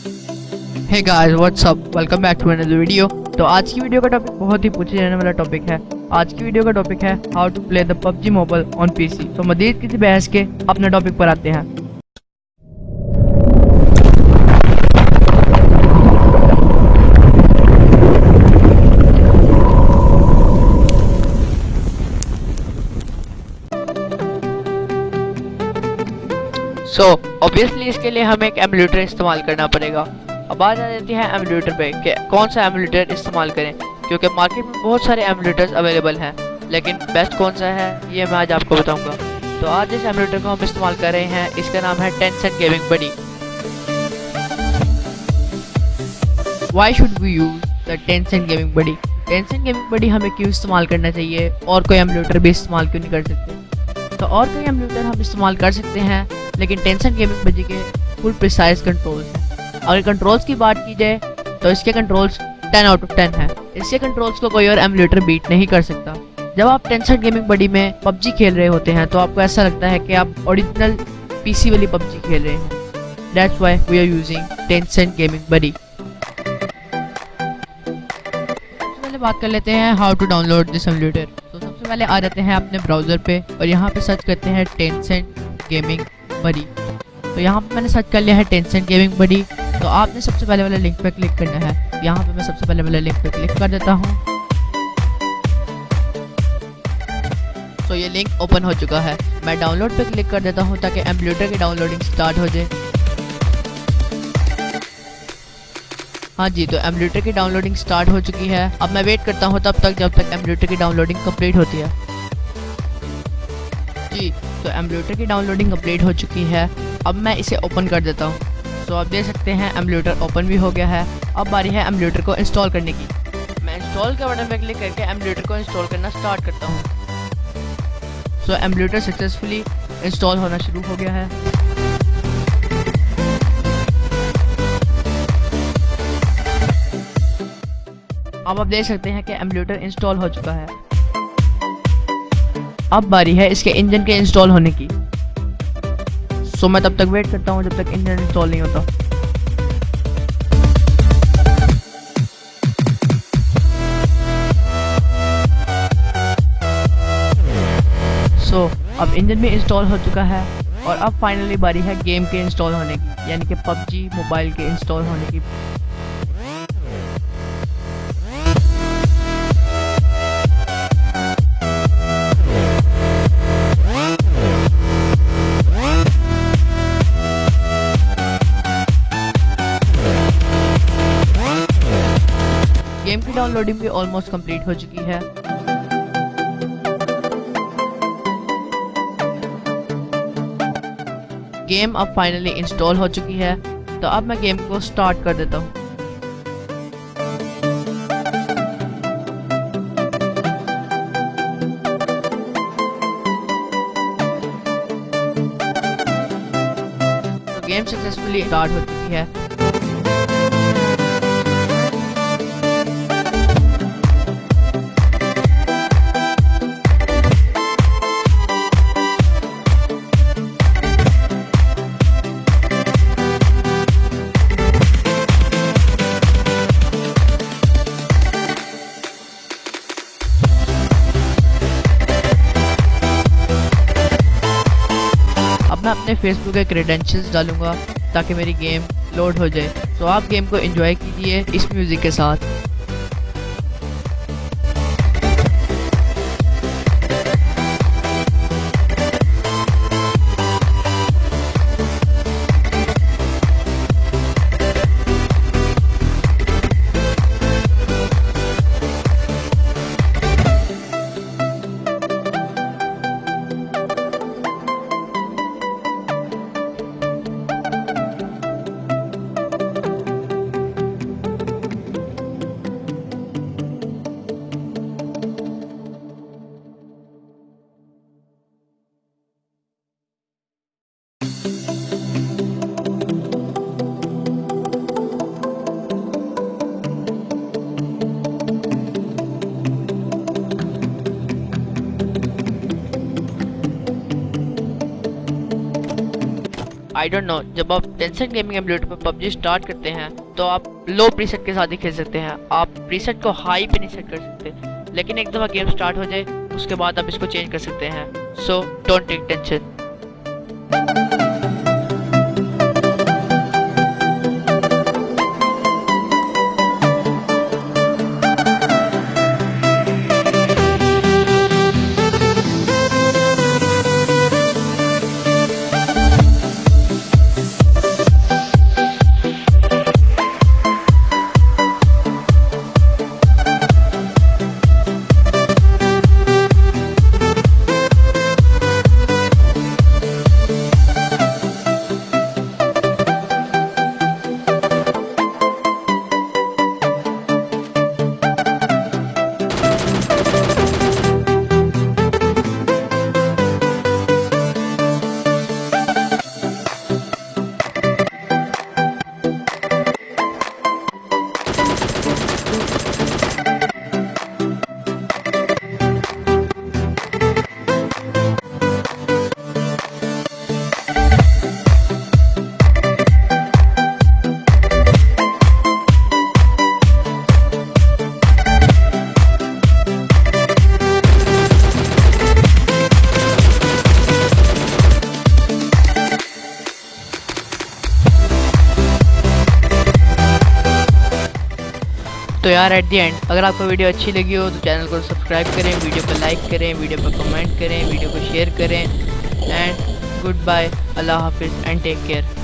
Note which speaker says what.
Speaker 1: Hey guys what's up, welcome back to another video. तो आज की वीडियो का टॉपिक बहुत ही पूछे जाने वाला टॉपिक है। आज की वीडियो का टॉपिक है how to play the PUBG mobile on PC. तो मजीद किसी बहस के अपने टॉपिक पर आते हैं। ऑब्वियसली इसके लिए हमें एक एमुलेटर इस्तेमाल करना पड़ेगा। अब बात आ जाती है एमुलेटर पे कि कौन सा एमुलेटर इस्तेमाल करें, क्योंकि मार्केट में बहुत सारे एमुलेटर्स अवेलेबल हैं, लेकिन बेस्ट कौन सा है ये मैं आज आपको बताऊंगा। तो आज जिस एमुलेटर को हम इस्तेमाल कर रहे हैं इसका नाम है Tencent gaming buddy. Why should we use the Tencent gaming buddy? टेंसेंट गेमिंग बडी हमें क्यों इस्तेमाल करना चाहिए और कोई एमुलेटर भी इस्तेमाल क्यों नहीं कर सकते? तो और कोई एमुलेटर हम इस्तेमाल कर सकते हैं, लेकिन टेंसेंट गेमिंग बडी के फुल प्रिसाइज कंट्रोल्स हैं। अगर कंट्रोल्स की बात की जाए तो इसके कंट्रोल्स 10 आउट ऑफ 10 है। इसके कंट्रोल्स को कोई और एमुलेटर बीट नहीं कर सकता। जब आप टेंसेंट गेमिंग बडी में पबजी खेल रहे होते हैं तो आपको ऐसा लगता है कि आप ओरिजिनल पीसी वाली पबजी खेल रहे हैं। That's why we are using Tencent gaming buddy. सबसे पहले बात कर लेते हैं how to download this emulator. तो सबसे पहले आ जाते हैं अपने ब्राउजर पे और यहाँ पे सर्च करते हैं टेंसेंट गेमिंग बडी। तो यहाँ पे मैंने सर्च कर लिया है टेंसेंट गेमिंग बडी। तो आपने सबसे पहले वाले लिंक पे क्लिक करना है। यहाँ पे मैं सबसे पहले वाले लिंक पे क्लिक कर देता हूँ। तो ये लिंक ओपन हो चुका है। मैं डाउनलोड पे क्लिक कर देता हूँ ताकि एमुलेटर की डाउनलोडिंग स्टार्ट हो जाए। हाँ जी, तो एमुलेटर की डाउनलोडिंग स्टार्ट हो चुकी है। अब मैं वेट करता हूँ तब तक जब तक एमुलेटर की डाउनलोडिंग कंप्लीट होती है। जी, तो एमुलेटर की डाउनलोडिंग कंप्लीट हो चुकी है। अब मैं इसे ओपन कर देता हूँ। तो आप देख सकते हैं एमुलेटर ओपन भी हो गया है। अब बारी है एमुलेटर को इंस्टॉल करने की। मैं इंस्टॉल के बटन पर क्लिक करके एमुलेटर को इंस्टॉल करना स्टार्ट करता हूँ। सो एमुलेटर सक्सेसफुली इंस्टॉल होना शुरू हो गया है। अब आप देख सकते हैं कि एमुलेटर इंस्टॉल हो चुका है। अब बारी है इसके इंजन के इंस्टॉल होने की। सो मैं तब तक वेट करता हूँ जब तक इंजन इंस्टॉल नहीं होता। सो अब इंजन भी इंस्टॉल हो चुका है और अब फाइनली बारी है गेम के इंस्टॉल होने की, यानी कि पबजी मोबाइल के इंस्टॉल होने की। गेम की डाउनलोडिंग भी ऑलमोस्ट कंप्लीट हो चुकी है। गेम अब फाइनली इंस्टॉल हो चुकी है। तो अब मैं गेम को स्टार्ट कर देता हूँ। तो गेम सक्सेसफुली स्टार्ट हो चुकी है। मैं अपने फेसबुक के क्रेडेंशियल्स डालूंगा ताकि मेरी गेम लोड हो जाए। तो आप गेम को एंजॉय कीजिए इस म्यूजिक के साथ। आई डोंट नो, जब आप टेंसेंट गेमिंग एमुलेटर पर पबजी स्टार्ट करते हैं तो आप लो प्रीसेट के साथ ही खेल सकते हैं, आप प्रीसेट को हाई पे नहीं सेट कर सकते। लेकिन एक दफ़ा गेम स्टार्ट हो जाए उसके बाद आप इसको चेंज कर सकते हैं। So don't take tension. तो यार एट दी एंड अगर आपको वीडियो अच्छी लगी हो तो चैनल को सब्सक्राइब करें, वीडियो को लाइक करें, वीडियो पर कमेंट करें, वीडियो को शेयर करें एंड गुड बाय, अल्लाह हाफिज़ एंड टेक केयर।